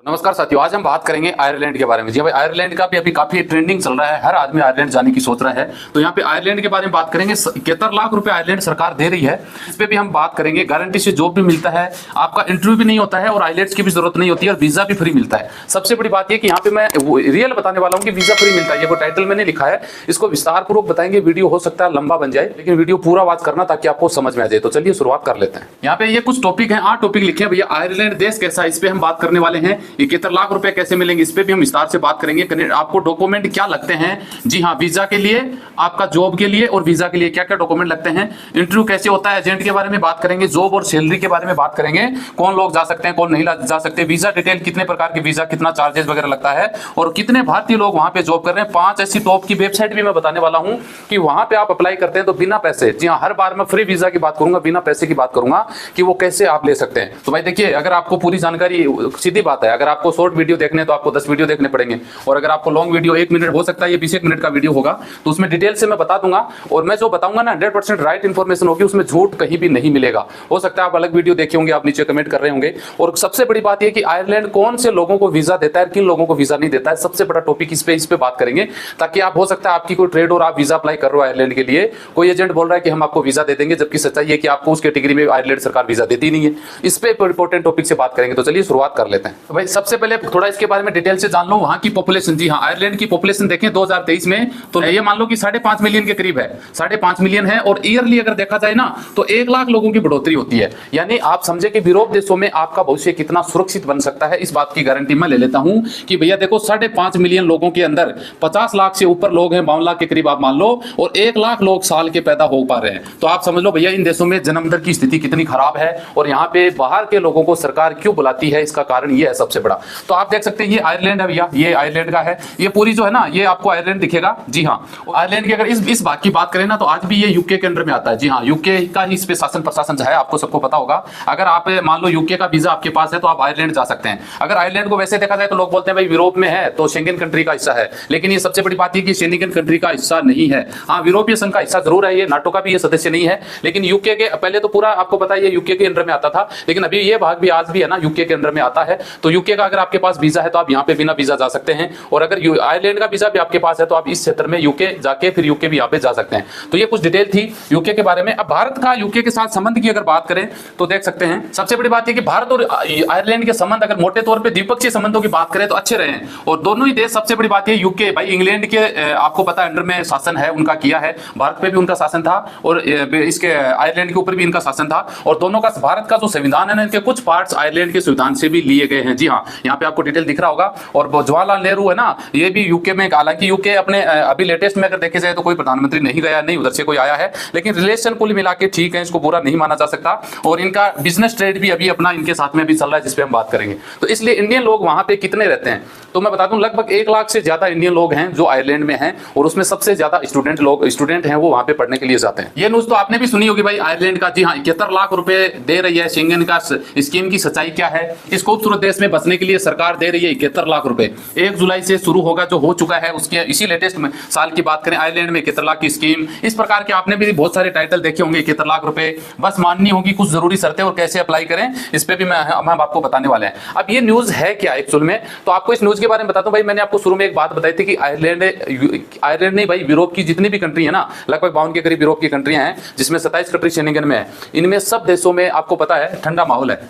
नमस्कार साथियों, आज हम बात करेंगे आयरलैंड के बारे में। जी भाई, आयरलैंड का भी अभी काफी ट्रेंडिंग चल रहा है, हर आदमी आयरलैंड जाने की सोच रहा है। तो यहाँ पे आयरलैंड के बारे में बात करेंगे। 71 लाख रुपए आयरलैंड सरकार दे रही है, इस पे भी हम बात करेंगे। गारंटी से जॉब भी मिलता है, आपका इंटरव्यू भी नहीं होता है और आइलेट्स की भी जरूरत नहीं होती है और वीजा भी फ्री मिलता है। सबसे बड़ी बात यह कि यहाँ पे मैं रियल बताने वाला हूँ कि वीजा फ्री मिलता है। ये टाइटल मैंने लिखा है, इसको विस्तार पूर्वक बताएंगे। वीडियो हो सकता है लंबा बन जाए, लेकिन वीडियो पूरा वॉच करना ताकि आपको समझ में आ जाए। तो चलिए शुरुआत कर लेते हैं। यहाँ पे ये कुछ टॉपिक है, 8 टॉपिक लिखे हैं भैया। आयरलैंड देश कैसा है, इस पे हम बात करने वाले हैं। 71 लाख रुपए कैसे मिलेंगे, इस पे भी हम विस्तार से बात करेंगे। आपको डॉक्यूमेंट क्या लगते हैं, जी हाँ, वीजा के लिए, आपका जॉब के लिए और वीजा के लिए क्या क्या डॉक्यूमेंट लगते हैं। इंटरव्यू कैसे होता है, एजेंट के बारे में बात करेंगे। जॉब और सैलरी के बारे में बात करेंगे, कौन लोग जा सकते हैं कौन नहीं जा सकते। वीजा डिटेल, कितने प्रकार के वीजा, कितना चार्जेस वगैरह लगता है और कितने भारतीय लोग वहां पे जॉब कर रहे हैं। 5 ऐसी टॉप की वेबसाइट भी मैं बताने वाला हूं कि वहां पे आप अप्लाई करते हैं तो बिना पैसे, जी हाँ, हर बार मैं फ्री वीजा की बात करूंगा, बिना पैसे की बात करूंगा कि वो कैसे आप ले सकते हैं। तो भाई देखिए, अगर आपको पूरी जानकारी, सीधी बात है, अगर आपको शॉर्ट वीडियो देखने तो आपको 10 वीडियो देखने पड़ेंगे, और अगर आपको लॉन्ग वीडियो 1 मिनट हो सकता है, ये 20 मिनट का वीडियो होगा, तो उसमें डिटेल से मैं बता दूंगा। और मैं जो बताऊंगा ना 100% राइट इन्फॉर्मेशन होगी, उसमें झूठ कहीं भी नहीं मिलेगा। हो सकता है आप अलग वीडियो देखे होंगे, आप नीचे कमेंट कर रहे होंगे। और सबसे बड़ी बात यह कि आयरलैंड कौन से लोगों को वीजा देता है, किन लोगों को वीजा नहीं देता है, सबसे बड़ा टॉपिक इस पे बात करेंगे। ताकि आप, हो सकता है आपकी कोई ट्रेड और आप वीजा अप्लाई कर रहे हो आयरलैंड के लिए, कोई एजेंट बोल रहा है कि हम आपको वीजा दे देंगे, जबकि सच्चाई है कि आपको उस कैटेगरी में आयरलैंड सरकार वीजा देती नहीं है। इस पे इंपॉर्टेंट टॉपिक से बात करेंगे। तो चलिए शुरुआत कर लेते हैं। तो भाई सबसे पहले थोड़ा इसके बारे में डिटेल से जान लो। वहां की पॉपुलेशन, जी हाँ, आयरलैंड की पॉपुलेशन देखें 2023 में, तो ये मान लो कि 5.5 मिलियन के करीब है, 5.5 मिलियन है। और ईयरली अगर देखा जाए ना तो 1 लाख लोगों की बढ़ोतरी होती है। यानी आप समझे कि यूरोप देशों में आपका भविष्य कितना सुरक्षित बन सकता है, इस बात की गारंटी मैं ले लेता हूं कि भैया देखो, 5.5 मिलियन लोगों के अंदर 50 लाख से ऊपर लोग हैं, 52 लाख के करीब आप मान लो, और 1 लाख लोग साल के पैदा हो पा रहे हैं। तो आप समझ लो भैया, इन देशों में जन्म दर की स्थिति कितनी खराब है। और यहाँ पे बाहर के लोगों को सरकार क्यों बुलाती है, इसका कारण ये है सबसे बड़ा। तो आप देख सकते हैं, ये आयरलैंड है भैया, ये आयरलैंड का है। ये पूरी जो है ना, ये आपको आयरलैंड दिखेगा। जी हाँ, आयरलैंड की अगर इस बात की बात करें ना, तो आज भी ये यूके के अंडर में आता है। जी हाँ, यूके का ही इस पे शासन प्रशासन जो है, आपको सबको पता होगा। अगर आप मान लो यूके का वीजा आपके पास है तो आप आयरलैंड जा सकते हैं। अगर आयरलैंड को वैसे देखा जाए तो लोग बोलते हैं भाई यूरोप में है तो शेंगन कंट्री का हिस्सा है, लेकिन ये सबसे बड़ी बात है कि शेंगन कंट्री का हिस्सा नहीं है। हाँ, यूरोपीय संघ का हिस्सा जरूर है, ये नाटो का भी ये सदस्य नहीं है। लेकिन यूके के, पहले तो पूरा आपको पता है ये यूके के अंडर में आता था, लेकिन अभी ये भाग भी आज भी है ना यूके के अंडर में आता है। तो यूके का अगर आपके पास वीजा है तो आप यहाँ पे बिना वीजा जा सकते हैं। और अगर आयरलैंड का वीजा भी आपके पास है तो आप इस क्षेत्र में यूके जाके फिर यूके भी यहाँ पे जा सकते हैं। तो ये कुछ डिटेल थी यूके के बारे में। अब भारत का यूके के साथ संबंध की अगर बात करें तो देख सकते हैं, सबसे बड़ी बात है कि भारत और आयरलैंड के संबंध अगर मोटे तौर पे द्विपक्षीय संबंधों की बात करें तो अच्छे रहे हैं। और दोनों ही देश, सबसे बड़ी बात है यूके भाई इंग्लैंड के आपको पता है अंडर में शासन है उनका किया है, भारत पे भी उनका शासन था और इसके आयरलैंड के ऊपर भी इनका शासन था। और दोनों का, भारत का जो संविधान है ना, इनके कुछ पार्ट्स आयरलैंड के संविधान से भी लिए गए हैं। जी हाँ, यहाँ पे आपको डिटेल दिख रहा होगा। और जवाहरलाल नेहरू है ना, ये भी यूके में, हालांकि यूके अपने अभी लेटेस्ट में अगर देखे जाए तो कोई प्रधानमंत्री नहीं गया, नहीं उधर से कोई आया है, लेकिन रिलेशन कुल मिला के ठीक है, इसको बुरा नहीं माना जा सकता। और इनका बिजनेस ट्रेड भी अभी अपना इनके साथ में भी चल रहा है, जिसपे हम बात करेंगे। तो इसलिए इंडियन लोग वहां पे कितने रहते हैं तो मैं बता दूं, लगभग 1 लाख से ज्यादा इंडियन लोग हैं जो आयरलैंड में हैं। और उसमें सबसे ज्यादा स्टूडेंट हैं, वो वहां पे पढ़ने के लिए जाते हैं। ये न्यूज तो आपने भी सुनी होगी भाई, आयरलैंड का, जी हाँ, 71 लाख रुपए दे रही है शेंगन का स्कीम की सच्चाई क्या है। इस खूबसूरत देश में बसने के लिए सरकार दे रही है 71 लाख रुपए। 1 जुलाई से शुरू होगा, जो हो चुका है उसके इसी लेटेस्ट में साल की बात करें, आयरलैंड में 71 लाख की स्कीम। इस प्रकार के आपने भी बहुत सारे टाइटल देखे होंगे। 71 लाख रुपए बस माननी होगी कुछ जरूरी शर्तें, और कैसे अप्लाई करें इस पे भी हम आपको बताने वाले हैं। अब ये न्यूज है क्या एक्चुअल में, तो आपको इस न्यूज के बारे में बताता हूं। भाई मैंने आपको शुरू में एक बात बताई थी कि आयरलैंड नहीं भाई, यूरोप की जितनी भी कंट्री है ना, लगभग 52 के करीब यूरोप की कंट्रियां हैं, जिसमें 27 कंट्री शेंगन में है। इनमें सब देशों में आपको पता है ठंडा माहौल है।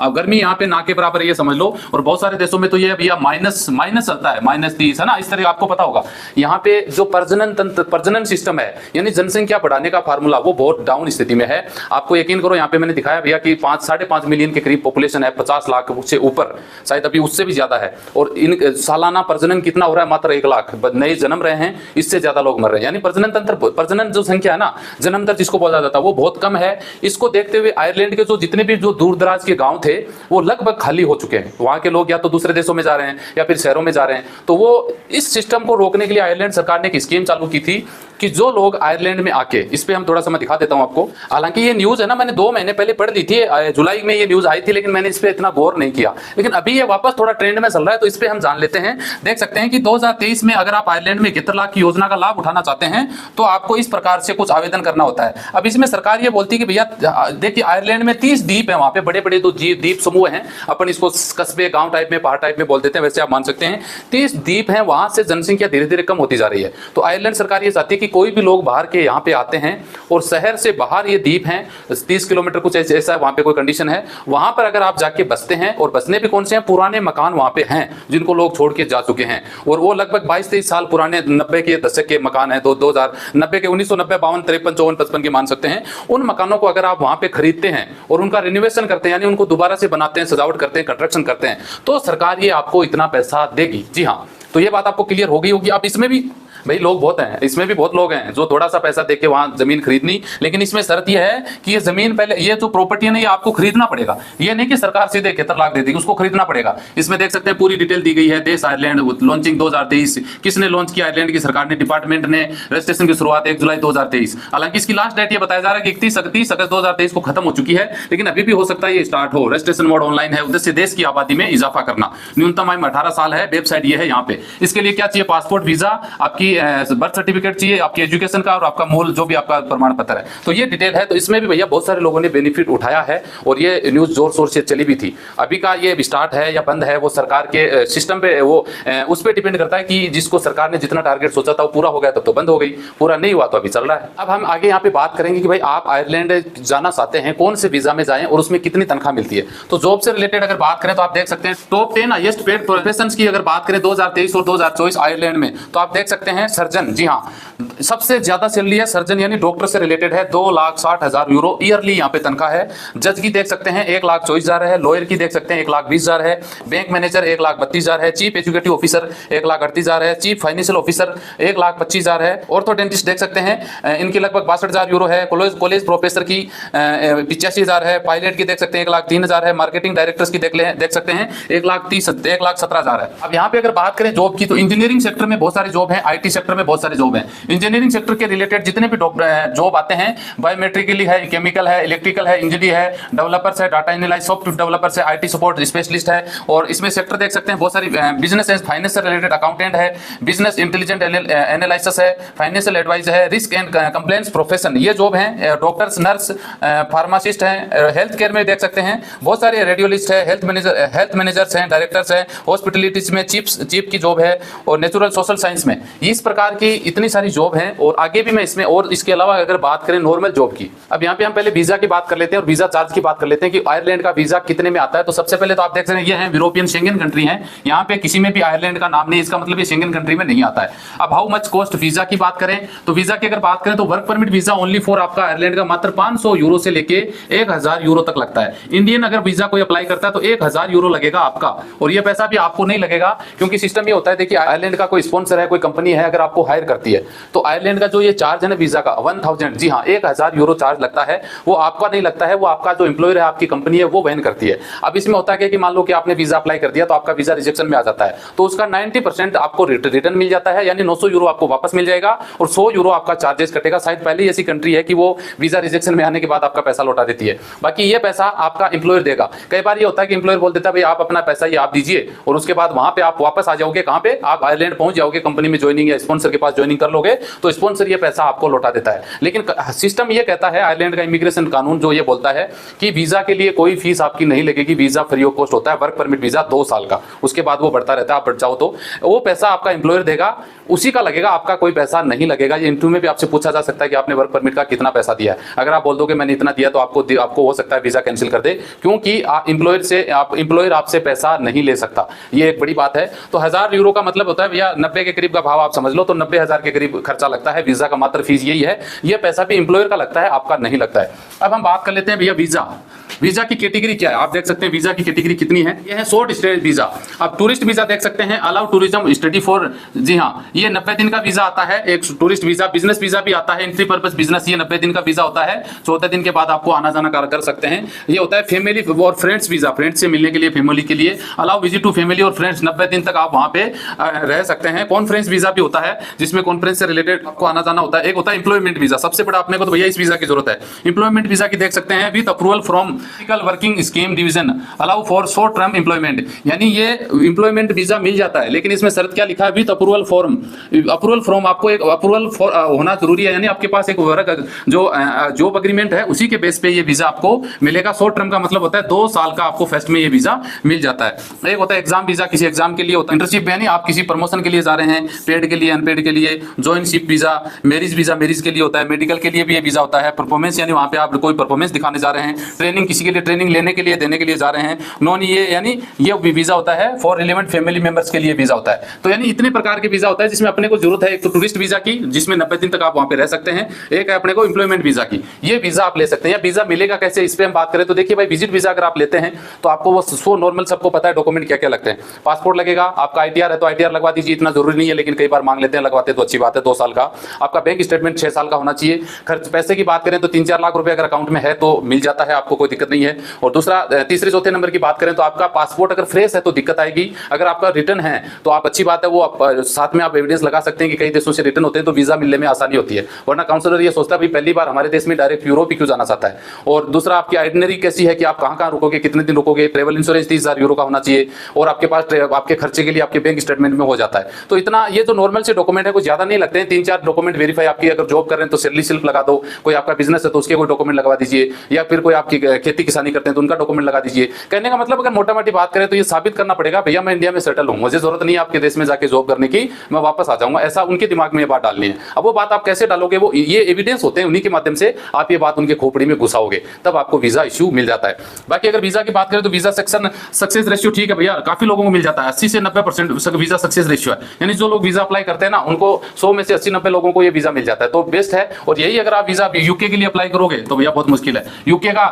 अब गर्मी यहाँ पे ना के बराबर ये समझ लो। और बहुत सारे देशों में तो ये भैया माइनस चलता है, -30 है ना, इस तरह आपको पता होगा। यहाँ पे जो प्रजनन सिस्टम है, यानी जनसंख्या बढ़ाने का फार्मूला, वो बहुत डाउन स्थिति में है। आपको यकीन करो, यहाँ पे मैंने दिखाया भैया कि 5.5 मिलियन के करीब पॉपुलेशन है, 50 लाख से ऊपर, शायद अभी उससे भी ज्यादा है। और इन सालाना प्रजनन कितना हो रहा है, मात्र 1 लाख नए जन्म रहे हैं, इससे ज्यादा लोग मर रहे हैं। यानी प्रजनन जो संख्या है ना, जन्म दर जिसको बोला जाता है, वो बहुत कम है। इसको देखते हुए आयरलैंड के जो जितने भी जो दूर दराज के गांव थे, वो लगभग खाली हो चुके हैं। वहां के लोग या तो दूसरे देशों में जा रहे हैं या फिर शहरों में जा रहे हैं। तो वो इस सिस्टम को रोकने के लिए आयरलैंड सरकार ने एक स्कीम चालू की थी कि जो लोग आयरलैंड में आके, इस पे हम थोड़ा सा मैं दिखा देता हूं आपको। हालांकि ये न्यूज है ना, मैंने 2 महीने पहले पढ़ ली थी, जुलाई में ये न्यूज आई थी, लेकिन मैंने इस पे इतना गौर नहीं किया। लेकिन अभी ये वापस थोड़ा ट्रेंड में चल रहा है, तो इस पे हम जान लेते हैं। देख सकते हैं कि 2023 में अगर आप आयरलैंड में 71 लाख की योजना का लाभ उठाना चाहते हैं तो आपको इस प्रकार से कुछ आवेदन करना होता है। अब इसमें सरकार ये बोलती है कि भैया देखिए, आयरलैंड में 30 द्वीप है, वहां पे बड़े बड़े 2 द्वीप समूह हैं, अपन इसको कस्बे गांव टाइप में पहाड़ टाइप में बोल देते हैं, वैसे आप मान सकते हैं। 30 द्वीप हैं, वहां से जनसंख्या धीरे धीरे कम होती जा रही है। तो आयरलैंड सरकार ये चाहती है कि कोई भी लोग बाहर के यहाँ पे आते हैं और शहर से बाहर ये द्वीप हैं 30 किलोमीटर कुछ ऐसा वहां पे कोई कंडीशन है, वहां पर अगर आप जाके बसते हैं, और बसने भी कौन से हैं, पुराने मकान वहां पे हैं जिनको लोग छोड़ के जा चुके हैं, और वो लगभग 22-23 साल पुराने 90 के दशक के मकान है, 2090 के 1990 52 53 54 55 के मान सकते हैं। उन मकानों को अगर आप वहां पे खरीदते हैं और उनका रिनोवेशन करते हैं, यानी उनको दोबारा से बनाते हैं, सजावट करते हैं, कंस्ट्रक्शन करते हैं, तो सरकार ये आपको इतना पैसा देगी। जी हाँ, तो ये बात आपको क्लियर हो गई होगी। आप इसमें भी भाई लोग बहुत हैं, इसमें भी बहुत लोग हैं जो थोड़ा सा पैसा देके वहां जमीन खरीदनी, लेकिन इसमें शर्त यह है कि ये जमीन पहले, ये जो प्रॉपर्टी है ना, ये आपको खरीदना पड़ेगा। ये नहीं कि सरकार सीधे 71 लाख दे देगी, उसको खरीदना पड़ेगा। इसमें देख सकते हैं पूरी डिटेल दी गई है। देश आयरलैंड लॉन्चिंग 2023, किसने लॉन्च किया? आयरलैंड की सरकार ने, डिपार्टमेंट ने। रजिस्ट्रेशन की शुरुआत 1 जुलाई 2023। हालांकि इसकी लास्ट डेट ये बताया जा रहा है कि 31 अगस्त 2023 को खत्म हो चुकी है, लेकिन अभी भी हो सकता है ये स्टार्ट हो। रजिस्ट्रेशन मोड ऑनलाइन है, उद्देश्य देश की आबादी में इजाफा करना। न्यूनतम आयु 18 साल है। वेबसाइट ये है यहाँ पे। इसके लिए क्या चाहिए? पासपोर्ट, वीजा, आपकी बर्थ सर्टिफिकेट चाहिए, आपकी एजुकेशन का, और आपका मूल जो भी आपका प्रमाण पत्र है। तो ये डिटेल है। तो इसमें भी भैया बहुत सारे लोगों ने बेनिफिट उठाया है, और ये न्यूज जोर शोर से चली भी थी। अभी का ये स्टार्ट है या बंद है, वो सरकार के सिस्टम पे, वो उस पर डिपेंड करता है कि जिसको सरकार ने जितना टारगेट सोचा था वो पूरा हो गया तब तो बंद हो गई, पूरा नहीं हुआ तो अभी चल रहा है। अब हम आगे यहाँ पे बात करेंगे कि भाई आप आयरलैंड जाना चाहते हैं, कौन से वीजा में जाएं और उसमें कितनी तनख्वाह मिलती है। तो जॉब से रिलेटेड अगर बात करें तो आप देख सकते हैं टॉप 10 हाईएस्ट पेड प्रोफेशंस की अगर बात करें 2023 और 2024 आयरलैंड में, तो आप देख सकते हैं सर्जन। जी हाँ, सबसे ज्यादा सैलरी है सर्जन, यानी डॉक्टर से रिलेटेड है। 2,60,000 यूरो ईयरली यहाँ पे तनख्वाह है। जज की देख सकते हैं 1,24,000 है। लॉयर की देख सकते हैं 1,20,000 है। बैंक मैनेजर 1,32,000 है। चीफ एजुकेटिव ऑफिसर 1,38,000 है। चीफ फाइनेंशियल ऑफिसर 1,25,000 है। ऑर्थोडेंटिस्ट देख सकते हैं, इनकी लगभग 62,000 यूरो है। कॉलेज प्रोफेसर की 85,000 है। पायलट की देख सकते हैं 1,03,000 है। मार्केटिंग डायरेक्टर्स की देख सकते हैं 1,17,000 है। अब यहाँ पे अगर बात करें जॉब की, तो इंजीनियरिंग सेक्टर में बहुत सारे जॉब है, IT सेक्टर में बहुत सारे जॉब है। इंजीनियरिंग सेक्टर के रिलेटेड जितने भी जॉब आते हैं, बायोमेट्रिकली है, केमिकल है, इलेक्ट्रिकल है, इंजीनियर है, डेवलपर्स है, डाटा एनालिस्ट, सॉफ्टवेयर डेवलपर्स है, IT सपोर्ट स्पेशलिस्ट है। और इसमें सेक्टर देख सकते हैं बहुत सारी, बिजनेस एंड फाइनेंस से रिलेटेड अकाउंटेंट है, बिजनेस इंटेलिजेंट एनालिसिस है, फाइनेंशियल एडवाइस है, रिस्क एंड कंप्लेंट्स प्रोफेशन, ये जॉब है। डॉक्टर्स, नर्स, फार्मासिस्ट हैं। हेल्थ केयर में देख सकते हैं बहुत सारे रेडियोलिस्ट है, हेल्थ मैनेजर्स हैं, डायरेक्टर्स हैं। हॉस्पिटलिटीज में चीफ की जॉब है, और नेचुरल सोशल साइंस में। इस प्रकार की इतनी सारी जॉब है, और आगे भी मैं इसमें, और इसके अलावा अगर बात करें नॉर्मल जॉब की, अब यहाँ पे हम पहले वीजा की बात कर लेते हैं और वीजा चार्ज की बात कर लेते हैं कि आयरलैंड का वीजा कितने में आता है। तो सबसे पहले तो आप देख सकते हैं ये है यूरोपियन शेंगन कंट्री है, यहाँ पे किसी में भी आयरलैंड का नाम नहीं, इसका मतलब ये शेंगन कंट्री में नहीं आता है। अब हाउ मच कॉस्ट वीजा की बात करें, तो वीजा की अगर बात करें तो work permit visa only for आपका आयरलैंड का मात्र 500 यूरो से लेके 1,000 यूरो तक लगता है। इंडियन अगर वीजा कोई अप्लाई करता है तो 1,000 यूरो लगेगा आपका, और ये पैसा भी आपको नहीं लगेगा, क्योंकि सिस्टम ये होता है, देखिए आयरलैंड का कोई स्पॉन्सर है, कोई कंपनी है, अगर आपको हायर करती है तो आयरलैंड का जो ये चार्ज है ना वीजा का 1000, जी हाँ 1,000 यूरो चार्ज लगता है। वो आपका नहीं लगता है, वो आपका जो एम्प्लॉयर है, आपकी कंपनी है, वो वहन करती है। अब इसमें होता है कि मान लो कि आपने वीजा अप्लाई कर दिया तो आपका वीजा रिजेक्शन में आ जाता है, तो उसका 90% आपको रिटर्न मिल जाता है, यानी 900 यूरो आपको वापस मिल जाएगा, और 100 यूरो आपका चार्जेस कटेगा। शायद पहले ऐसी कंट्री है कि वो वीजा रिजेक्शन में आने के बाद आपका पैसा लौटा देती है, बाकी ये पैसा आपका एम्प्लॉयर देगा। कई बार ये होता है कि एम्प्लॉयर बोल देता है भाई आप अपना पैसा ये आप दीजिए, और उसके बाद वहां पे आप वापस आ जाओगे, कहां पे? आप आयरलैंड पहुंच जाओगे, कंपनी में ज्वाइनिंग या स्पॉन्सर के पास ज्वाइनिंग कर लोगे, तो स्पॉन्सर ये पैसा आपको लौटा देता है। लेकिन सिस्टम ये कहता है, आयरलैंड का इमिग्रेशन कानून जो ये बोलता है कि वीजा के लिए कोई फीस आपकी नहीं लगेगी, वीजा फ्री ऑफ कॉस्ट होता है। वर्क परमिट वीजा 2 साल का, उसके बाद वो बढ़ता रहता है, आप बढ़ जाओ तो वो पैसा आपका एम्प्लॉयर देगा, उसी का लगेगा, आपका कोई पैसा नहीं लगेगा। ये इंटरव्यू में भी आपसे पूछा जा सकता है कि आपने वर्क परमिट का कितना पैसा दिया है। अगर आप बोल दोगे मैंने इतना दिया, तो आपको हो सकता है वीजा कैंसिल कर दे, क्योंकि एम्प्लॉयर आपसे पैसा नहीं ले सकता। ये एक बड़ी बात है। तो 1,000 यूरो का मतलब होता है भैया 90 के करीब का भाव आप समझ लो, तो 90,000 के करीब खर्चा लगता है। वीजा का मात्र फीस यही है, ये पैसा भी एम्प्लॉयर का लगता है, आपका नहीं लगता है। अब हम बात कर लेते हैं भैया वीजा की कैटेगरी क्या है। आप देख सकते हैं वीजा की कैटेगरी कितनी है। यह है शॉर्ट स्टे वीजा। अब टूरिस्ट वीजा देख सकते हैं, अलाउ टूरिज्म स्टडी फॉर, जी हाँ ये 90 दिन का वीजा आता है, एक टूरिस्ट वीजा। बिजनेस वीजा भी आता है, एंट्री पर्पस बिजनेस, ये 90 दिन का वीजा होता है। 14 दिन के बाद आपको आना जाना कर सकते हैं। ये होता है फैमिली और फ्रेंड्स वीजा, फ्रेंड्स से मिलने के लिए, फैमिली के लिए। अलाउ विजिट टू फैमिली और फ्रेंड्स, 90 दिन तक आप वहां पे रह सकते हैं। कॉन्फ्रेंस वीजा भी होता है, जिसमें कॉन्फ्रेंस से रिलेटेड आपको आना जाना होता है। एक होता है एम्प्लॉयमेंट वीजा, सबसे बड़ा अपने को तो भैया इस वीजा की जरूरत है। एम्प्लॉयमेंट वीजा की देख सकते हैं, with approval from working scheme division allow for short term employment, यानी ये एम्प्लॉयमेंट वीजा मिल जाता है, लेकिन इसमें शर्त क्या लिखा है, with approval form, approval from, आपको एक अप्रूवल होना जरूरी है, यानी आपके पास एक वर्क जो जॉब एग्रीमेंट है उसी के बेस पे ये वीजा आपको मिलेगा। शॉर्ट टर्म का मतलब होता है 2 साल का आपको फर्स्ट में ये वीजा मिल जाता है। एक होता है एग्जाम वीजा, किसी एग्जाम के लिए होता है। इंटर्नशिप यानी आप किसी प्रमोशन के लिए जा रहे हैं, पेड के लिए, अनपेड के लिए। जॉइनशिप वीजा, मैरिज वीजा मैरिज के लिए होता है। मेडिकल के लिए भी ये वीजा होता है। परफॉर्मेंस यानी वहाँ पे आप कोई परफॉर्मेंस दिखाने जा रहे हैं। ट्रेनिंग, किसी के लिए ट्रेनिंग लेने के लिए, देने के लिए जा रहे हैं। नॉन ये यानी ये वीजा होता है फॉर रिलेवेंट फैमिली मेंबर्स के लिए वीजा होता है। तो यानी इतने प्रकार के वीजा होता है जिसमें अपने को जरूरत है। एक तो टूरिस्ट वीजा की, जिसमें 90 दिन तक आप वहाँ पे रह सकते हैं। एक है अपने को एम्प्लॉयमेंट वीजा की, ये वीजा आप ले सकते हैं। या वीजा मिलेगा कैसे, इस पे हम बात करें तो देखिए भाई, विजिट वीजा अगर आप लेते हैं तो आपको वो सो नॉर्मल सबको पता है डॉक्यूमेंट क्या क्या लगते हैं। पासपोर्ट लगेगा, आपका आईटीआर है तो आईटीआर लगवा दीजिए, इतना जरूरी नहीं है, लेकिन कई बार मांग लेते हैं, लगवाते तो अच्छी बात है। 2 साल का आपका बैंक स्टेटमेंट 6 साल का होना चाहिए। खर्च पैसे की बात करें तो 3-4 लाख रुपए अगर अकाउंट में है तो मिल जाता है, आपको कोई दिक्कत नहीं है। और दूसरा, तीसरे चौथे नंबर की बात करें तो आपका पासपोर्ट अगर फ्रेश है तो दिक्कत आएगी। अगर आपका रिटर्न है तो आप अच्छी बात है, वो साथ में आप एविडेंस लगा सकते हैं कि कई देशों से रिटर्न होते हैं तो वीजा मिलने में आसानी होती है। वरना काउंसलर ये सोचता है भाई पहली बार हमारे देश में डायरेक्ट यूरोप ही क्यों जाना चाहता है। और दूसरा, आपकी आइटनरी कैसी है कि आप कहां रुकोगे, कितने दिन रुकोगे। ट्रेवल इंश्योरेंस 30,000 यूरो का होना चाहिए और आपके पास आपके खर्चे के लिए आपके बैंक स्टेटमेंट में हो जाता है। तो इतना ये तो नॉर्मल से डॉक्यूमेंट है, कुछ ज्यादा नहीं लगते हैं। 3-4 डॉक्यूमेंट वेरीफाई, आपकी अगर जॉब कर रहे हैं तो सैलरी स्लिप लगा दो, कोई आपका बिजनेस है तो उसके कोई डॉक्यूमेंट लगवा दीजिए, या फिर कोई आपकी खेती किसानी करते हैं तो उनका डॉक्यूमेंट लगा दीजिए। कहने का मतलब अगर मोटा मोटी बात करें तो ये साबित करना पड़ेगा भैया मैं इंडिया में सेटल हूं, मुझे जरूरत नहीं है आपके देश में जाके जॉब करने की, मैं वापस आ जाऊंगा। ऐसा उनके दिमाग में ये बात डालनी है। अब वो बात आप कैसे डालोगे, वो ये एविडेंस होते हैं, उन्हीं के माध्यम से आप ये बात उनके खोपड़ी में घुसाओगे, तब आपको वीजा इश्यू मिल जाता है। बाकी अगर वीजा की बात करें तो वीजा सक्सेस रेशियो ठीक है भैया, काफी लोगों को मिल जाता है। 80 से 90% वीजा सक्सेस रेशियो है, यानी जो लोग वीजा अप्लाई करते हैं ना उनको 100 में से 80-90 लोगों को ये वीजा मिल जाता है, तो बेस्ट है। और यही अगर आप वीजा यूके के लिए अप्लाई करोगे तो भैया बहुत मुश्किल है। यूके का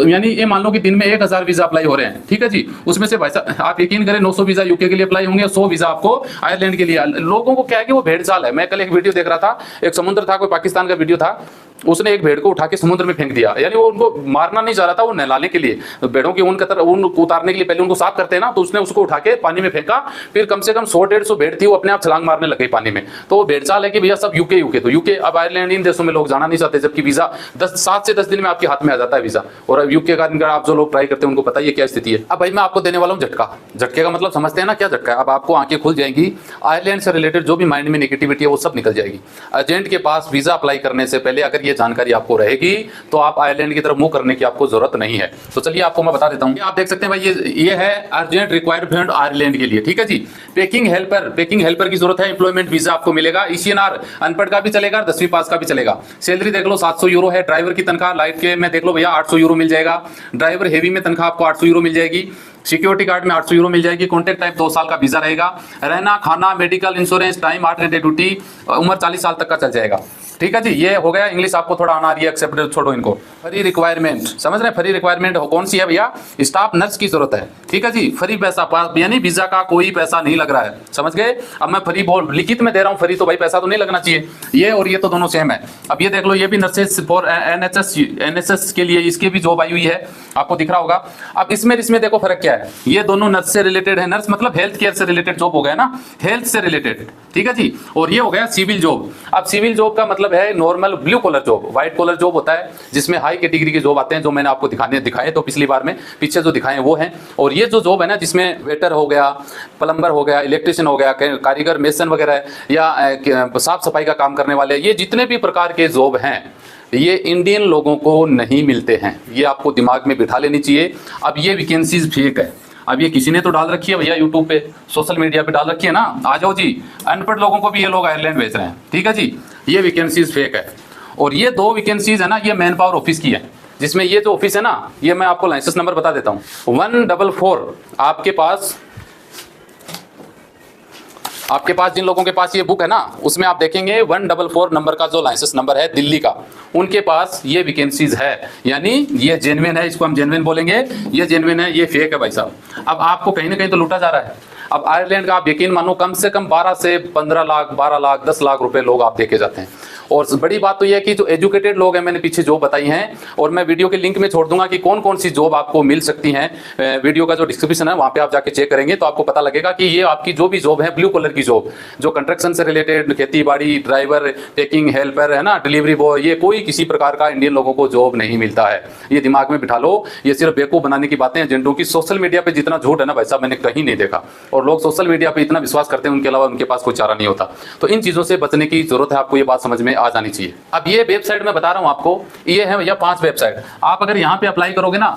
यानी ये मान लो कि दिन में 1000 वीजा अप्लाई हो रहे हैं, ठीक है जी, उसमें से भाई साहब आप यकीन करें 900 वीजा यूके के लिए अप्लाई होंगे, 100 वीजा आपको आयरलैंड के लिए। लोगों को क्या है कि वो भेड़चाल है। मैं कल एक वीडियो देख रहा था, एक समुद्र था, कोई पाकिस्तान का वीडियो था, उसने एक भेड़ को उठा के समुद्र में फेंक दिया, यानी वो उनको मारना नहीं चाह रहा था, वो नहलाने के लिए। भेड़ों की ऊन उतारने के लिए पहले उनको साफ करते हैं ना, तो उसने उसको उठा के पानी में फेंका। फिर कम से कम 100-150 भेड़ थी, वो अपने आप छलांग मारने लग गई पानी में। तो वो भेड़चाल है कि भैया सब यूके तो यूके। अब आयरलैंड इन देशों में लोग जाना नहीं चाहते, जबकि वीजा 7 से 10 दिन में आपके हाथ में आ जाता है वीजा। और अब यूके का आप जो लोग ट्राई करते हैं उनको पता ही है क्या स्थिति है। अब भाई मैं आपको देने वाला हूँ झटका। झटके का मतलब समझते हैं ना क्या झटका है। अब आपको आंखें खुल जाएंगी, आयरलैंड से रिलेटेड जो भी माइंड में नेगेटिविटी है वो सब निकल जाएगी। एजेंट के पास वीजा अप्लाई करने से पहले अगर ये जानकारी आपको रहेगी तो आप आयरलैंड की तरफ मूव करने की आपको जरूरत नहीं है। तो चलिए आपको मैं बता देता हूं। आप देख सकते हैं भाई ये है अर्जेंट रिक्वायरमेंट आयरलैंड के लिए, ठीक है जी। पेकिंग हेल्पर की जरूरत है, एम्प्लॉयमेंट वीजा आपको मिलेगा। ईसीएनआर अनपढ़ का भी चलेगा, 10वीं पास का भी चलेगा। सैलरी देख लो 700 यूरो है। ड्राइवर की तनख्वाह लाइट के में देख लो भैया 800 यूरो मिल जाएगा। ड्राइवर हेवी में तनख्वाह आपको 800 यूरो मिल जाएगी। सिक्योरिटी गार्ड में 800 यूरो मिल जाएगी। कॉन्ट्रैक्ट टाइप 2 साल का वीजा रहेगा। रहना, खाना, मेडिकल, इंश्योरेंस, टाइम, 8 घंटे ड्यूटी, उम्र 40 साल तक का चल जाएगा, ठीक है जी। ये हो गया। इंग्लिश आपको थोड़ा आना रही है, एक्सेप्टेड छोड़ो इनको। फ्री रिक्वायरमेंट समझ रहे हैं। फ्री रिक्वायरमेंट कौन सी है भैया, स्टाफ नर्स की जरूरत है, ठीक है जी। फ्री पैसा, यानी वीजा का कोई पैसा नहीं लग रहा है, समझ गए। अब मैं फ्री बोल लिखित में दे रहा हूँ फ्री, तो भाई पैसा तो नहीं लगना चाहिए। ये और ये तो दोनों सेम है। अब ये देख लो, ये भी नर्सेस फॉर एनएसएस के लिए इसके भी जॉब आई हुई है, आपको दिख रहा होगा। अब इसमें देखो फर्क क्या है। ये दोनों नर्स से रिलेटेड है। नर्स मतलब हेल्थ केयर से रिलेटेड जॉब हो गया ना, हेल्थ से रिलेटेड, ठीक है जी। और ये हो गया सिविल जॉब। अब सिविल जॉब का मतलब है normal blue collar job. White collar job होता है जिसमें हाई कैटेगरी के जॉब आते हैं, जो मैंने आपको दिखाए तो पिछली बार में पीछे जो दिखाए वो हैं। और ये जो जॉब है ना, जिसमें वेटर हो गया, प्लम्बर हो गया, इलेक्ट्रिशियन हो गया, कारीगर, मेसन वगैरह, या साफ सफाई का काम करने वाले, ये जितने भी प्रकार के जॉब हैं ये इंडियन लोगों को नहीं मिलते हैं। ये आपको दिमाग में बिठा लेनी चाहिए। अब ये वैकेंसीज फेक है। अब ये किसी ने तो डाल रखी है भैया, यूट्यूब पे, सोशल मीडिया पे डाल रखी है ना, आ जाओ जी, अनपढ़ लोगों को भी ये लोग आयरलैंड भेज रहे हैं, ठीक है जी। ये वैकेंसीज फेक है। और ये 2 वैकेंसीज है ना, ये मैन पावर ऑफिस की है, जिसमें ये जो ऑफिस है ना, ये मैं आपको लाइसेंस नंबर बता देता हूँ, 144। आपके पास जिन लोगों के पास ये बुक है ना, उसमें आप देखेंगे 144 नंबर का जो लाइसेंस नंबर है दिल्ली का, उनके पास ये वैकेंसीज है। यानी ये जेन्युइन है, इसको हम जेन्युइन बोलेंगे। ये जेन्युइन है, ये फेक है भाई साहब। अब आपको कहीं ना कहीं तो लूटा जा रहा है। अब आयरलैंड का आप यकीन मानो कम से कम 12 से 15 लाख, 12 लाख, 10 लाख रुपए लोग आप देखे जाते हैं। और बड़ी बात तो यह है कि जो एजुकेटेड लोग हैं, मैंने पीछे जॉब बताई हैं, और मैं वीडियो के लिंक में छोड़ दूंगा कि कौन कौन सी जॉब आपको मिल सकती हैं। वीडियो का जो डिस्क्रिप्शन है वहां पे आप जाके चेक करेंगे तो आपको पता लगेगा कि ये आपकी जो भी जॉब है, ब्लू कलर की जॉब, जो कंस्ट्रक्शन से रिलेटेड, खेती बाड़ी, ड्राइवर, टेकिंग हेल्पर है ना, डिलीवरी बॉय, ये कोई किसी प्रकार का इंडियन लोगों को जॉब नहीं मिलता है। ये दिमाग में बिठा लो, ये सिर्फ बेवकूफ बनाने की बातें एजेंटों की। सोशल मीडिया पे जितना झूठ है ना भाई साहब, मैंने कहीं नहीं देखा, और लोग सोशल मीडिया पे इतना विश्वास करते हैं, उनके अलावा उनके पास कोई चारा नहीं होता। तो इन चीजों से बचने की जरूरत है, आपको ये बात समझ में आ जानी चाहिए। अब ये वेबसाइट मैं बता रहा हूं आपको, ये है भैया 5 वेबसाइट। आप अगर यहाँ पे अप्लाई करोगे ना,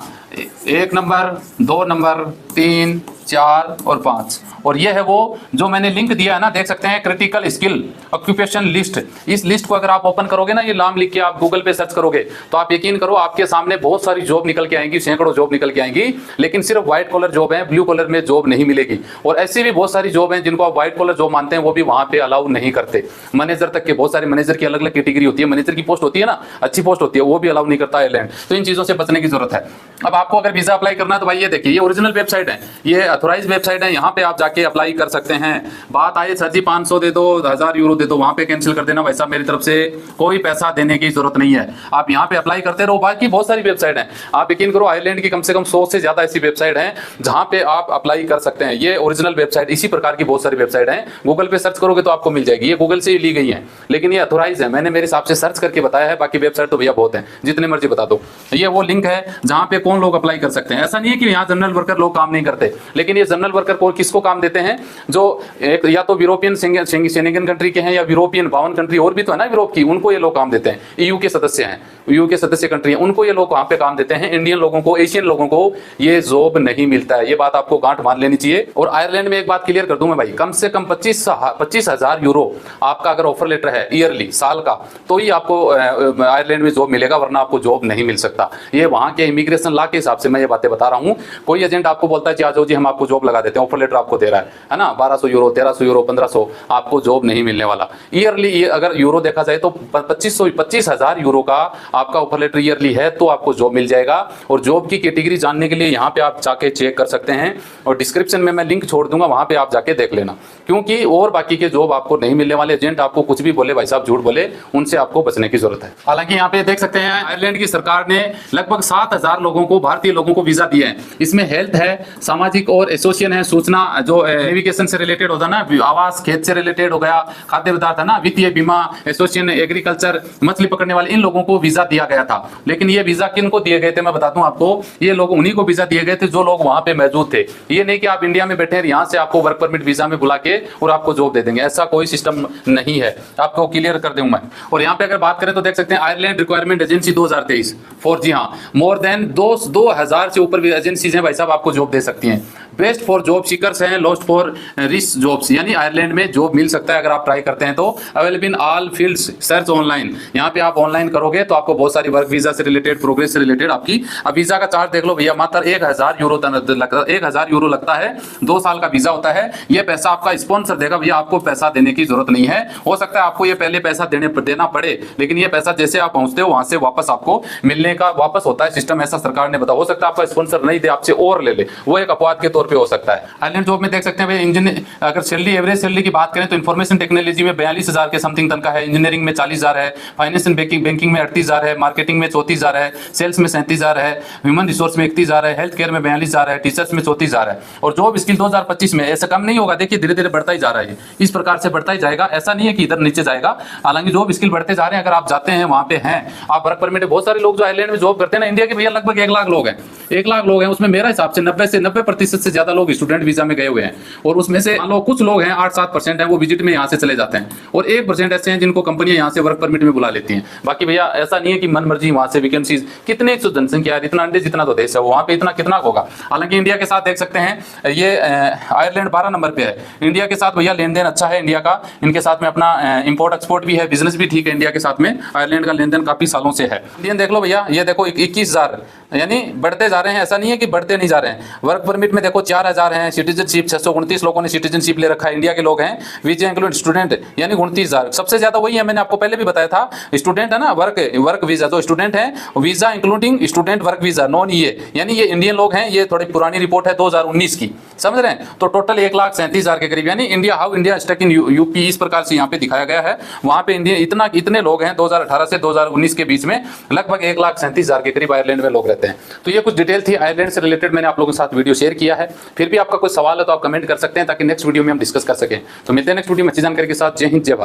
1 नंबर, 2 नंबर, 3, 4 और 5, और ये है वो जो मैंने लिंक दिया है ना, देख सकते हैं, क्रिटिकल स्किल ऑक्यूपेशन लिस्ट। इस लिस्ट को अगर आप ओपन करोगे ना, ये नाम लिख के आप गूगल पे सर्च करोगे तो आप यकीन करो आपके सामने बहुत सारी जॉब निकल के आएंगी, सैकड़ों जॉब निकल के आएंगी, लेकिन सिर्फ व्हाइट कॉलर जॉब है, ब्लू कॉलर में जॉब नहीं मिलेगी। और ऐसी भी बहुत सारी जॉब है जिनको आप व्हाइट कॉलर जॉब मानते हैं, वो भी वहां पे अलाउ नहीं करते। मैनेजर तक के बहुत सारे, मैनेजर की अलग अलग कैटेगरी होती है, मैनेजर की पोस्ट होती है ना, अच्छी पोस्ट होती है, वो भी अलाउ नहीं करता आयरलैंड। तो इन चीजों से बचने की जरूरत है। अब आपको अगर वीजा अप्लाई करना है तो भाई ये देखिए, ये ओरिजिनल वेबसाइट है, ये अथोराइज वेबसाइट है, यहाँ पे आप जाके अप्लाई कर सकते हैं। बात आए सर जी 500 दे दो, 1000 यूरो दे दो, वहां पे कैंसिल कर देना भाई साहब, मेरी तरफ से कोई पैसा देने की जरूरत नहीं है। आप यहाँ पे अप्लाई करते रहो। बाकी बहुत सारी वेबसाइट है, आप यकीन करो आयरलैंड की कम से कम 100 से ज्यादा ऐसी वेबसाइट है जहां पे आप अप्लाई कर सकते हैं। ये ओरिजिनल वेबसाइट, इसी प्रकार की बहुत सारी वेबसाइट है, गूगल पे सर्च करोगे तो आपको मिल जाएगी। ये गूगल से ही ली गई है, लेकिन ये अथोराइज है, मैंने मेरे हिसाब से सर्च करके बताया है। बाकी वेबसाइट तो भैया बहुत है, जितने मर्जी बता दो। ये वो लिंक है जहां पे कौन लोग अप्लाई कर सकते हैं। ऐसा नहीं है कि यहाँ जनरल वर्कर लोग काम नहीं करते, लेकिन ये जनरल वर्कर को किसको काम देते हैं, जो एक या तो यूरोपियन शेंगन कंट्री के हैं या यूरोपियन 52 कंट्री और भी तो है ना यूरोप की, उनको ये लोग काम देते हैं। ईयू के सदस्य हैं, ईयू के सदस्य कंट्री है, उनको ये लोग वहां पे काम देते हैं। इंडियन लोगों को, एशियन लोगों को ये जॉब नहीं मिलता है। ये बात आपको गांठ मान लेनी चाहिए। और आयरलैंड में एक बात क्लियर कर दूं मैं भाई, कम से कम 25,000 यूरो आपका अगर ऑफर लेटर है ईयरली, साल का, तो ही आपको आयरलैंड में जॉब मिलेगा, वरना आपको जॉब नहीं मिल सकता। ये वहां के इमिग्रेशन लॉ के हिसाब से मैं ये बातें बता रहा हूं। कोई एजेंट आपको बोलता है कि आ जाओ जी हम आपको जॉब लगा देते हैं, ऑफर लेटर आपको दे रहा है ना, 1200 यूरो, 1300 यूरो, 1500, आपको जॉब नहीं मिलने वाला। ईयरली अगर यूरो देखा जाए तो 25,000 यूरो का आपका ऑफर लेटर ईयरली है तो आपको जॉब मिल जाएगा। और जॉब की कैटेगरी जानने के लिए यहाँ पे आप जाके चेक कर सकते हैं, और डिस्क्रिप्शन में मैं लिंक छोड़ दूंगा, वहां पे आप जाके देख लेना। क्योंकि और बाकी के जॉब आपको नहीं मिलने वाले, एजेंट आपको कुछ भी बोले भाई साहब, झूठ बोले, उनसे आपको बचने की जरूरत है। हालांकि यहाँ पे देख सकते हैं आयरलैंड की सरकार ने लगभग 7,000 लोगों को, भारतीय लोगों को वीजा दिए हैं। इसमें हेल्थ है, सामाजिक और एसोसिएशन है, सूचना जो नेविगेशन से रिलेटेड होता है ना, आवास, खेत से रिलेटेड हो गया, खाद्य पदार्थ है ना, वित्तीय, बीमा, एसोसिएशन, एग्रीकल्चर, मछली पकड़ने वाले, इन लोगों को वीजा दिया गया था। लेकिन ये वीजा किन को दिए गए थे मैं बता दूं आपको, ये लोग उन्हीं को वीजा दिए गए थे जो लोग वहां पे मौजूद थे। ये नहीं कि आप इंडिया में बैठे हैं, यहाँ से आपको वर्क परमिट वीजा में बुला के और आपको जॉब दे देंगे, ऐसा कोई सिस्टम नहीं है, आपको क्लियर कर दूं मैं। और यहाँ पे अगर बात करें तो देख सकते हैं आयरलैंड रिक्वायरमेंट एजेंसी 2023 फॉर, जी हाँ, मोर देन 2000 से ऊपर भी एजेंसीज हैं भाई साहब, आपको जॉब दे सकती हैं। बेस्ट फॉर जॉब सीकर्स हैं, लॉस्ट फॉर रिस्क जॉब्स, यानी आयरलैंड में जॉब मिल सकता है अगर आप ट्राई करते हैं तो। Available in all fields, search online, यहाँ पे आप ऑनलाइन करोगे तो आपको बहुत सारी वर्क वीजा से रिलेटेड, प्रोग्रेस से रिलेटेड आपकी। अब वीजा का चार्ज देख लो भैया, मात्र 1,000 यूरो लगता है, 2 साल का वीजा होता है। ये पैसा आपका स्पॉन्सर देगा भैया, आपको पैसा देने की जरूरत नहीं है। हो सकता है आपको ये पहले पैसा देना पड़े, लेकिन ये पैसा जैसे आप पहुंचते हो वहां से वापस आपको मिलने का वापस होता है सिस्टम, ऐसा सरकार ने बताया। हो सकता है आपका स्पॉन्सर नहीं दे, आपसे और ले ले, वो एक अपवाद के तौर पे हो सकता है। आयरलैंड जॉब में देख सकते हैं इंजीनियर, अगर सैलरी, एवरेज सैलरी की बात करें तो इन्फॉर्मेशन टेक्नोलॉजी में 42,000 के समथिंग तनखा है, इंजीनियरिंग में 40,000 है, फाइनेंस एंड बैंकिंग में 38,000 है, मार्केटिंग में 34,000 है, सेल्स में 37,000 है, ह्यूमन रिसोर्स में 31,000 है, हेल्थ केयर में 42,000 है, टीचर्स में 34,000 है। और जॉब स्किल 2025 में ऐसा कम नहीं होगा, देखिए धीरे धीरे बढ़ता ही जा रहा है, इस प्रकार से बढ़ता ही जाएगा, ऐसा नहीं है कि इधर नीचे जाएगा। हालांकि जॉब स्किल बढ़ते जा रहे हैं, अगर आप जाते हैं वहां पे हैं, आप वर्क परमिट, बहुत सारे लोग जो आयरलैंड में जॉब करते हैं ना, इंडिया के भैया लगभग 1 लाख लोग हैं, 1 लाख लोग हैं, उसमें मेरा हिसाब से 90% से ज्यादा लोग स्टूडेंट वीजा में गए हुए हैं। और उसमें से मान लो कुछ लोग हैं 8-7% हैं वो विजिट में यहाँ से चले जाते हैं, और 1% ऐसे हैं जिनको कंपनियां यहाँ से वर्क परमिट में बुला लेती हैं। बाकी भैया ऐसा नहीं है कि मन मर्जी वहां से वैकेंसीज, कितने जनसंख्या है, इतना अंडे जितना तो देश है, वहां पे इतना कितना होगा। हालांकि इंडिया के साथ देख सकते हैं ये आयरलैंड 12 नंबर पे है। इंडिया के साथ भैया लेन देन अच्छा है इंडिया का, इनके साथ में अपना इंपोर्ट एक्सपोर्ट भी है, बिजनेस भी ठीक है इंडिया के साथ में। आयरलैंड का लेन देन काफी सालों से है। इंडियन देख लो भैया, ये देखो 21,000, यानी बढ़ते जा रहे हैं, ऐसा नहीं है कि बढ़ते नहीं जा रहे हैं। वर्क परमिट में देखो 4,000 हैं, सिटीजनशिप 629 लोगों ने सिटीजनशिप ले रखा है, इंडिया के लोग हैं। वीजा इंक्लूड स्टूडेंट यानी 29,000, सबसे ज्यादा वही है, मैंने आपको पहले भी बताया था, स्टूडेंट है ना, वर्क वीजा, जो स्टूडेंट है, visa including student work visa non, ये यानी ये इंडियन लोग हैं। ये थोड़ी पुरानी रिपोर्ट है 2019 की, समझ रहे हैं। तो टोटल 1,37,000 के करीब, यानी India how India stuck in UP, इस प्रकार से यहाँ पे दिखाया गया है। वहां पे इंडिया इतने लोग हैं 2018 से 2019 के बीच में लगभग 1,37,000 के करीब आयरलैंड में लोग रहते हैं। तो ये कुछ डिटेल थी आयरलैंड से रिलेटेड, मैंने आप लोगों के साथ वीडियो शेयर किया है। फिर भी आपका कोई सवाल है तो आप कमेंट कर सकते हैं ताकि नेक्स्ट वीडियो में हम डिस्कस कर सकें। तो मिलते हैं नेक्स्ट वीडियो में अच्छी जानकारी के साथ। जय हिंद, जय भारत।